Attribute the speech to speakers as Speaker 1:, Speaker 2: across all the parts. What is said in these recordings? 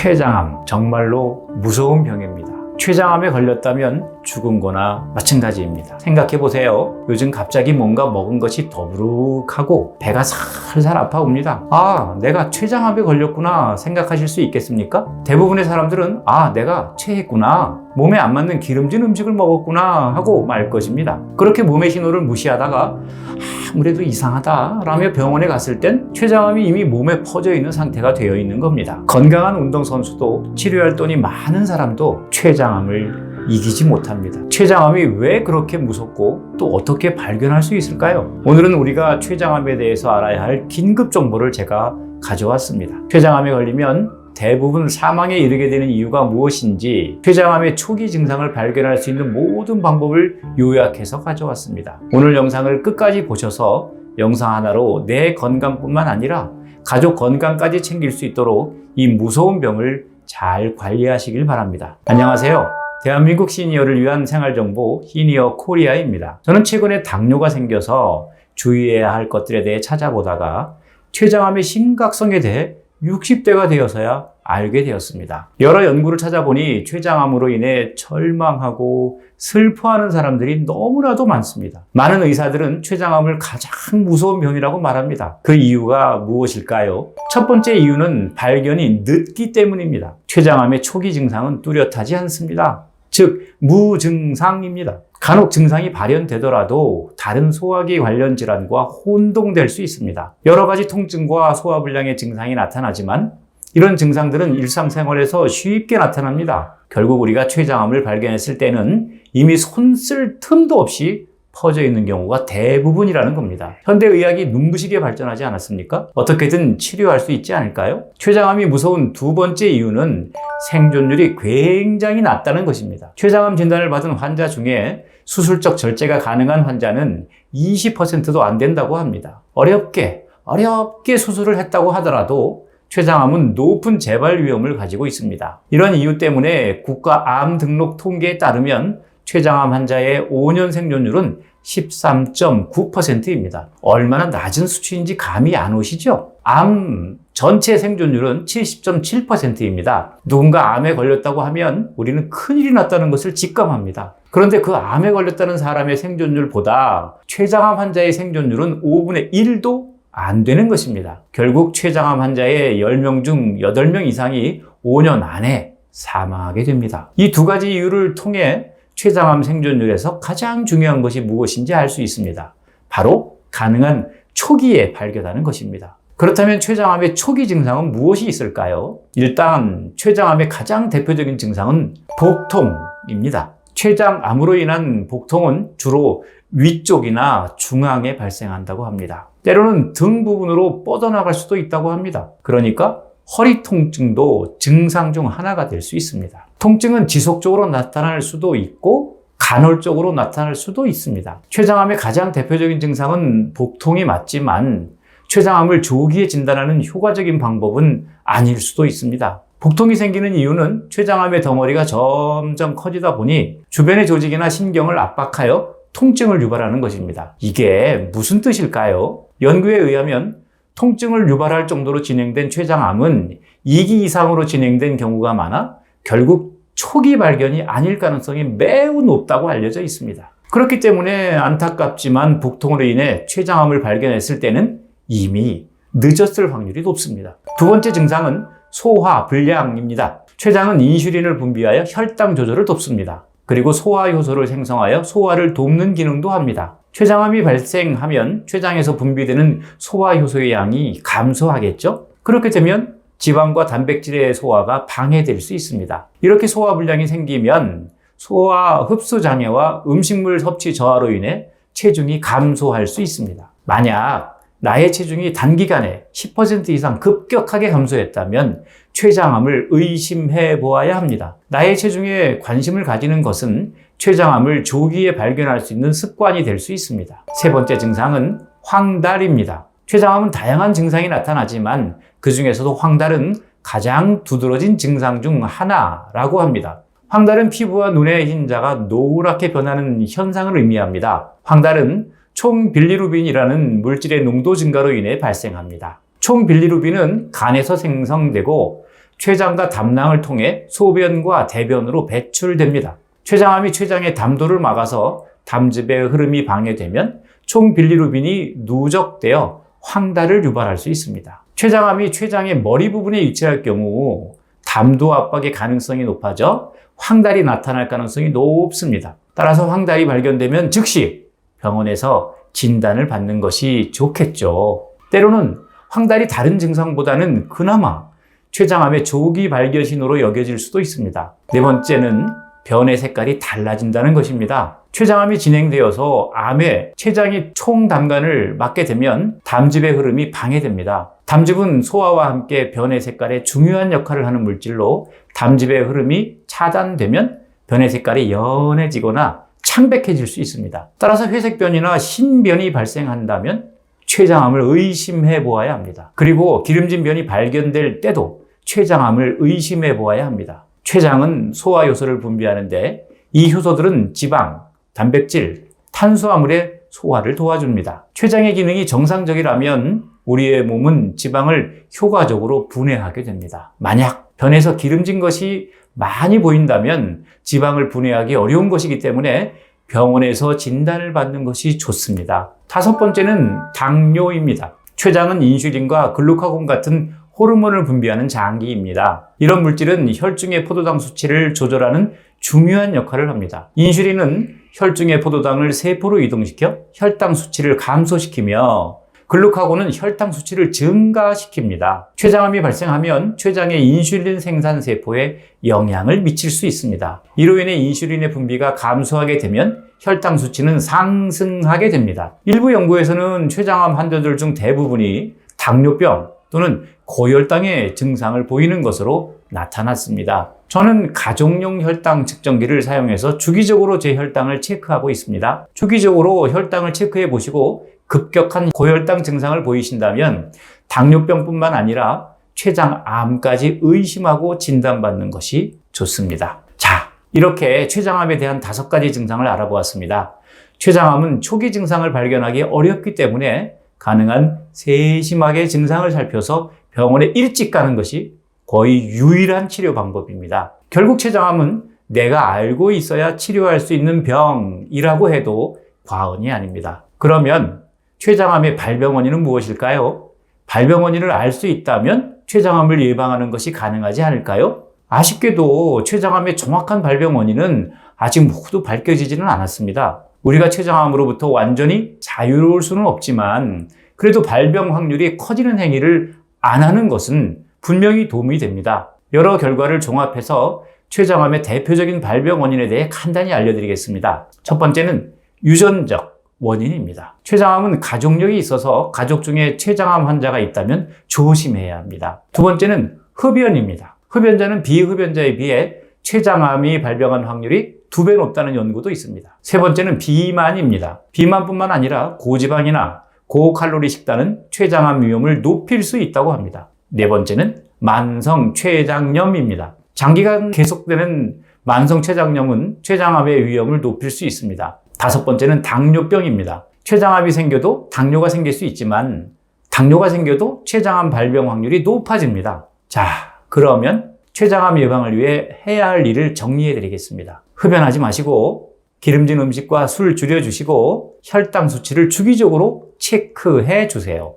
Speaker 1: 췌장암, 정말로 무서운 병입니다. 췌장암에 걸렸다면 죽은 거나 마찬가지입니다. 생각해보세요. 요즘 갑자기 뭔가 먹은 것이 더부룩하고 배가 살살 아파옵니다. 아, 내가 췌장암에 걸렸구나 생각하실 수 있겠습니까? 대부분의 사람들은 내가 체했구나, 몸에 안 맞는 기름진 음식을 먹었구나 하고 말 것입니다. 그렇게 몸의 신호를 무시하다가 아무래도 이상하다 라며 병원에 갔을 땐 췌장암이 이미 몸에 퍼져 있는 상태가 되어 있는 겁니다. 건강한 운동선수도 치료할 돈이 많은 사람도 췌장암을 이기지 못합니다. 췌장암이 왜 그렇게 무섭고 또 어떻게 발견할 수 있을까요? 오늘은 우리가 췌장암에 대해서 알아야 할 긴급 정보를 제가 가져왔습니다. 췌장암에 걸리면 대부분 사망에 이르게 되는 이유가 무엇인지, 췌장암의 초기 증상을 발견할 수 있는 모든 방법을 요약해서 가져왔습니다. 오늘 영상을 끝까지 보셔서 영상 하나로 내 건강뿐만 아니라 가족 건강까지 챙길 수 있도록 이 무서운 병을 잘 관리하시길 바랍니다. 안녕하세요. 대한민국 시니어를 위한 생활정보 시니어 코리아입니다. 저는 최근에 당뇨가 생겨서 주의해야 할 것들에 대해 찾아보다가 췌장암의 심각성에 대해 60대가 되어서야 알게 되었습니다. 여러 연구를 찾아보니 췌장암으로 인해 절망하고 슬퍼하는 사람들이 너무나도 많습니다. 많은 의사들은 췌장암을 가장 무서운 병이라고 말합니다. 그 이유가 무엇일까요? 첫 번째 이유는 발견이 늦기 때문입니다. 췌장암의 초기 증상은 뚜렷하지 않습니다. 즉, 무증상입니다. 간혹 증상이 발현되더라도 다른 소화기 관련 질환과 혼동될 수 있습니다. 여러 가지 통증과 소화불량의 증상이 나타나지만 이런 증상들은 일상생활에서 쉽게 나타납니다. 결국 우리가 췌장암을 발견했을 때는 이미 손 쓸 틈도 없이 퍼져 있는 경우가 대부분이라는 겁니다. 현대의학이 눈부시게 발전하지 않았습니까? 어떻게든 치료할 수 있지 않을까요? 췌장암이 무서운 두 번째 이유는 생존율이 굉장히 낮다는 것입니다. 췌장암 진단을 받은 환자 중에 수술적 절제가 가능한 환자는 20%도 안 된다고 합니다. 어렵게 수술을 했다고 하더라도 췌장암은 높은 재발 위험을 가지고 있습니다. 이런 이유 때문에 국가암 등록 통계에 따르면 췌장암 환자의 5년 생존율은 13.9%입니다. 얼마나 낮은 수치인지 감이 안 오시죠? 암 전체 생존율은 70.7%입니다. 누군가 암에 걸렸다고 하면 우리는 큰일이 났다는 것을 직감합니다. 그런데 그 암에 걸렸다는 사람의 생존율보다 췌장암 환자의 생존율은 5분의 1도 안 되는 것입니다. 결국 췌장암 환자의 10명 중 8명 이상이 5년 안에 사망하게 됩니다. 이 두 가지 이유를 통해 췌장암 생존율에서 가장 중요한 것이 무엇인지 알 수 있습니다. 바로 가능한 초기에 발견하는 것입니다. 그렇다면 췌장암의 초기 증상은 무엇이 있을까요? 일단 췌장암의 가장 대표적인 증상은 복통입니다. 췌장암으로 인한 복통은 주로 위쪽이나 중앙에 발생한다고 합니다. 때로는 등 부분으로 뻗어나갈 수도 있다고 합니다. 그러니까 허리 통증도 증상 중 하나가 될 수 있습니다. 통증은 지속적으로 나타날 수도 있고 간헐적으로 나타날 수도 있습니다. 췌장암의 가장 대표적인 증상은 복통이 맞지만 췌장암을 조기에 진단하는 효과적인 방법은 아닐 수도 있습니다. 복통이 생기는 이유는 췌장암의 덩어리가 점점 커지다 보니 주변의 조직이나 신경을 압박하여 통증을 유발하는 것입니다. 이게 무슨 뜻일까요? 연구에 의하면 통증을 유발할 정도로 진행된 췌장암은 2기 이상으로 진행된 경우가 많아 결국 초기 발견이 아닐 가능성이 매우 높다고 알려져 있습니다. 그렇기 때문에 안타깝지만 복통으로 인해 췌장암을 발견했을 때는 이미 늦었을 확률이 높습니다. 두 번째 증상은 소화불량입니다. 췌장은 인슐린을 분비하여 혈당 조절을 돕습니다. 그리고 소화효소를 생성하여 소화를 돕는 기능도 합니다. 췌장암이 발생하면 췌장에서 분비되는 소화효소의 양이 감소하겠죠? 그렇게 되면 지방과 단백질의 소화가 방해될 수 있습니다. 이렇게 소화불량이 생기면 소화 흡수 장애와 음식물 섭취 저하로 인해 체중이 감소할 수 있습니다. 만약 나의 체중이 단기간에 10% 이상 급격하게 감소했다면 췌장암을 의심해 보아야 합니다. 나의 체중에 관심을 가지는 것은 췌장암을 조기에 발견할 수 있는 습관이 될 수 있습니다. 세 번째 증상은 황달입니다. 췌장암은 다양한 증상이 나타나지만 그 중에서도 황달은 가장 두드러진 증상 중 하나라고 합니다. 황달은 피부와 눈의 흰자가 노랗게 변하는 현상을 의미합니다. 황달은 총빌리루빈이라는 물질의 농도 증가로 인해 발생합니다. 총빌리루빈은 간에서 생성되고 췌장과 담낭을 통해 소변과 대변으로 배출됩니다. 췌장암이 췌장의 담도를 막아서 담즙의 흐름이 방해되면 총빌리루빈이 누적되어 황달을 유발할 수 있습니다. 췌장암이 췌장의 머리 부분에 위치할 경우 담도 압박의 가능성이 높아져 황달이 나타날 가능성이 높습니다. 따라서 황달이 발견되면 즉시 병원에서 진단을 받는 것이 좋겠죠. 때로는 황달이 다른 증상보다는 그나마 췌장암의 조기 발견 신호로 여겨질 수도 있습니다. 네 번째는 변의 색깔이 달라진다는 것입니다. 췌장암이 진행되어서 암에 췌장이 총담관을 맡게 되면 담즙의 흐름이 방해됩니다. 담즙은 소화와 함께 변의 색깔에 중요한 역할을 하는 물질로 담즙의 흐름이 차단되면 변의 색깔이 연해지거나 창백해질 수 있습니다. 따라서 회색변이나 흰변이 발생한다면 췌장암을 의심해 보아야 합니다. 그리고 기름진 변이 발견될 때도 췌장암을 의심해 보아야 합니다. 췌장은 소화 요소를 분비하는데 이 효소들은 지방, 단백질, 탄수화물의 소화를 도와줍니다. 췌장의 기능이 정상적이라면 우리의 몸은 지방을 효과적으로 분해하게 됩니다. 만약 변에서 기름진 것이 많이 보인다면 지방을 분해하기 어려운 것이기 때문에 병원에서 진단을 받는 것이 좋습니다. 다섯 번째는 당뇨입니다. 췌장은 인슐린과 글루카곤 같은 호르몬을 분비하는 장기입니다. 이런 물질은 혈중의 포도당 수치를 조절하는 중요한 역할을 합니다. 인슐린은 혈중의 포도당을 세포로 이동시켜 혈당 수치를 감소시키며 글루카곤은 혈당 수치를 증가시킵니다. 췌장암이 발생하면 췌장의 인슐린 생산 세포에 영향을 미칠 수 있습니다. 이로 인해 인슐린의 분비가 감소하게 되면 혈당 수치는 상승하게 됩니다. 일부 연구에서는 췌장암 환자들 중 대부분이 당뇨병 또는 고혈당의 증상을 보이는 것으로 나타났습니다. 저는 가족용 혈당 측정기를 사용해서 주기적으로 제 혈당을 체크하고 있습니다. 주기적으로 혈당을 체크해 보시고 급격한 고혈당 증상을 보이신다면 당뇨병뿐만 아니라 췌장암까지 의심하고 진단받는 것이 좋습니다. 자, 이렇게 췌장암에 대한 5가지 증상을 알아보았습니다. 췌장암은 초기 증상을 발견하기 어렵기 때문에 가능한 세심하게 증상을 살펴서 병원에 일찍 가는 것이 거의 유일한 치료 방법입니다. 결국 췌장암은 내가 알고 있어야 치료할 수 있는 병이라고 해도 과언이 아닙니다. 그러면 췌장암의 발병 원인은 무엇일까요? 발병 원인을 알 수 있다면 췌장암을 예방하는 것이 가능하지 않을까요? 아쉽게도 췌장암의 정확한 발병 원인은 아직 모두 밝혀지지는 않았습니다. 우리가 췌장암으로부터 완전히 자유로울 수는 없지만 그래도 발병 확률이 커지는 행위를 안 하는 것은 분명히 도움이 됩니다. 여러 결과를 종합해서 췌장암의 대표적인 발병 원인에 대해 간단히 알려드리겠습니다. 첫 번째는 유전적 원인입니다. 췌장암은 가족력이 있어서 가족 중에 췌장암 환자가 있다면 조심해야 합니다. 두 번째는 흡연입니다. 흡연자는 비흡연자에 비해 췌장암이 발병한 확률이 2배 높다는 연구도 있습니다. 세 번째는 비만입니다. 비만뿐만 아니라 고지방이나 고칼로리 식단은 췌장암 위험을 높일 수 있다고 합니다. 네 번째는 만성 췌장염입니다. 장기간 계속되는 만성 췌장염은 췌장암의 위험을 높일 수 있습니다. 다섯 번째는 당뇨병입니다. 췌장암이 생겨도 당뇨가 생길 수 있지만 당뇨가 생겨도 췌장암 발병 확률이 높아집니다. 자, 그러면 췌장암 예방을 위해 해야 할 일을 정리해 드리겠습니다. 흡연하지 마시고 기름진 음식과 술 줄여주시고 혈당 수치를 주기적으로 체크해 주세요.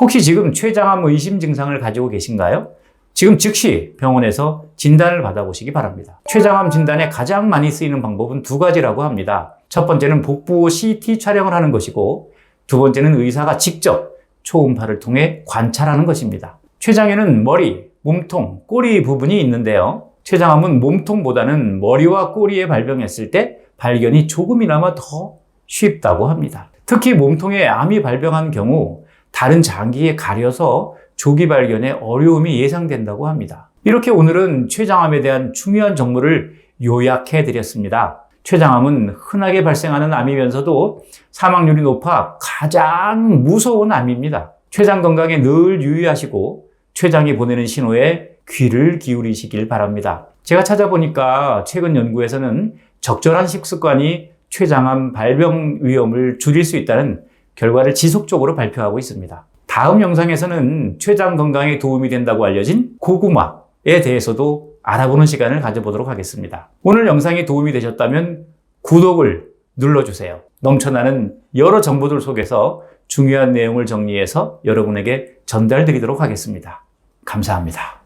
Speaker 1: 혹시 지금 췌장암 의심 증상을 가지고 계신가요? 지금 즉시 병원에서 진단을 받아보시기 바랍니다. 췌장암 진단에 가장 많이 쓰이는 방법은 2가지라고 합니다. 첫 번째는 복부 CT 촬영을 하는 것이고 두 번째는 의사가 직접 초음파를 통해 관찰하는 것입니다. 췌장에는 머리, 몸통, 꼬리 부분이 있는데요. 췌장암은 몸통보다는 머리와 꼬리에 발병했을 때 발견이 조금이나마 더 쉽다고 합니다. 특히 몸통에 암이 발병한 경우 다른 장기에 가려서 조기 발견에 어려움이 예상된다고 합니다. 이렇게 오늘은 췌장암에 대한 중요한 정보를 요약해 드렸습니다. 췌장암은 흔하게 발생하는 암이면서도 사망률이 높아 가장 무서운 암입니다. 췌장 건강에 늘 유의하시고 췌장이 보내는 신호에 귀를 기울이시길 바랍니다. 제가 찾아보니까 최근 연구에서는 적절한 식습관이 췌장암 발병 위험을 줄일 수 있다는 결과를 지속적으로 발표하고 있습니다. 다음 영상에서는 췌장 건강에 도움이 된다고 알려진 고구마, 대해서도 알아보는 시간을 가져보도록 하겠습니다. 오늘 영상이 도움이 되셨다면 구독을 눌러주세요. 넘쳐나는 여러 정보들 속에서 중요한 내용을 정리해서 여러분에게 전달드리도록 하겠습니다. 감사합니다.